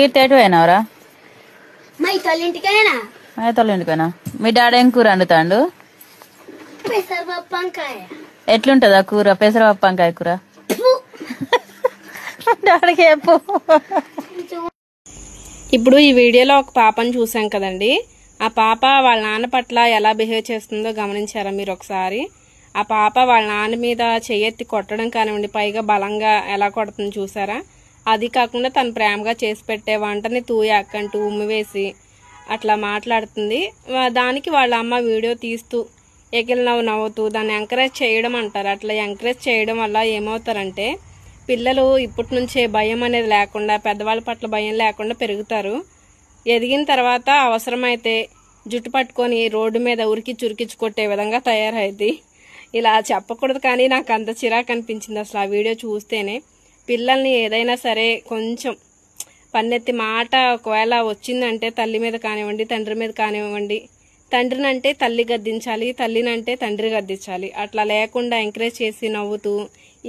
పోయినావురా? మా తల్లింటికైనా తల్లింటికైనా. మీ డాడీ ఏం కూర వండుతాండు? పెసరపప్పు వంకాయ. ఎట్లుంటదా కూర? పెసరపప్పు వంకాయ కూర డాడీకి చెప్పు. ఇప్పుడు ఈ వీడియోలో ఒక పాపను చూసాం కదండి. ఆ పాప వాళ్ళ నాన్న పట్ల ఎలా బిహేవ్ చేస్తుందో గమనించారా మీరు ఒకసారి? ఆ పాప వాళ్ళ నాన్న మీద చెయ్యెత్తి కొట్టడం కానివ్వండి, పైగా బలంగా ఎలా కొడుతుంది చూసారా? అది కాకుండా తను ప్రేమగా చేసి పెట్టే వంటని తూయాకంటూ ఉమ్మివేసి అట్లా మాట్లాడుతుంది. దానికి వాళ్ళ అమ్మ వీడియో తీస్తూ ఎకిల్ నవ్వుతూ దాన్ని ఎంకరేజ్ చేయడం అంటారు. అట్లా ఎంకరేజ్ చేయడం వల్ల ఏమవుతారంటే పిల్లలు ఇప్పటి నుంచే భయం అనేది లేకుండా, పెద్దవాళ్ళ పట్ల భయం లేకుండా పెరుగుతారు. ఎదిగిన తర్వాత అవసరమైతే జుట్టు పట్టుకొని రోడ్డు మీద ఉరికి చురికించి కొట్టే విధంగా తయారైంది. ఇలా చెప్పకూడదు కానీ నాకు అంత చిరాకు అనిపించింది అసలు ఆ వీడియో చూస్తేనే. పిల్లల్ని ఏదైనా సరే కొంచెం పన్నెత్తి మాట ఒకవేళ వచ్చిందంటే తల్లి మీద కానివ్వండి, తండ్రి మీద కానివ్వండి, తండ్రినంటే తల్లి గద్దించాలి, తల్లినంటే తండ్రి గద్దించాలి. అట్లా లేకుండా ఎంకరేజ్ చేసి నవ్వుతూ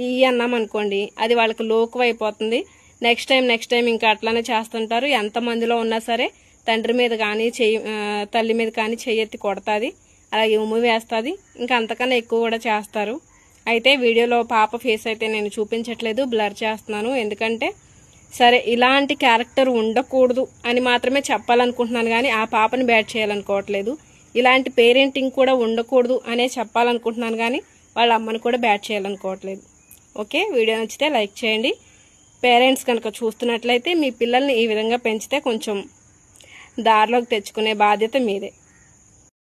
ఈ అన్నాం అనుకోండి, అది వాళ్ళకి లోకువ అయిపోతుంది. నెక్స్ట్ టైం ఇంకా అట్లానే చేస్తుంటారు. ఎంతమందిలో ఉన్నా సరే తండ్రి మీద కానీ తల్లి మీద కానీ చెయ్యెత్తి కొడతాది, అలాగే ఉమ్మి వేస్తుంది. ఇంకా అంతకన్నా ఎక్కువ కూడా చేస్తారు. అయితే వీడియోలో పాప ఫేస్ అయితే నేను చూపించట్లేదు, బ్లర్ చేస్తున్నాను. ఎందుకంటే సరే ఇలాంటి క్యారెక్టర్ ఉండకూడదు అని మాత్రమే చెప్పాలనుకుంటున్నాను కానీ ఆ పాపని బ్యాడ్ చేయాలనుకోవట్లేదు. ఇలాంటి పేరెంటింగ్ కూడా ఉండకూడదు అనే చెప్పాలనుకుంటున్నాను కానీ వాళ్ళ అమ్మని కూడా బ్యాడ్ చేయాలనుకోవట్లేదు. ఓకే, వీడియో నచ్చితే లైక్ చేయండి. పేరెంట్స్ కనుక చూస్తున్నట్లయితే మీ పిల్లల్ని ఈ విధంగా పెంచితే కొంచెం దారిలోకి తెచ్చుకునే బాధ్యత మీదే.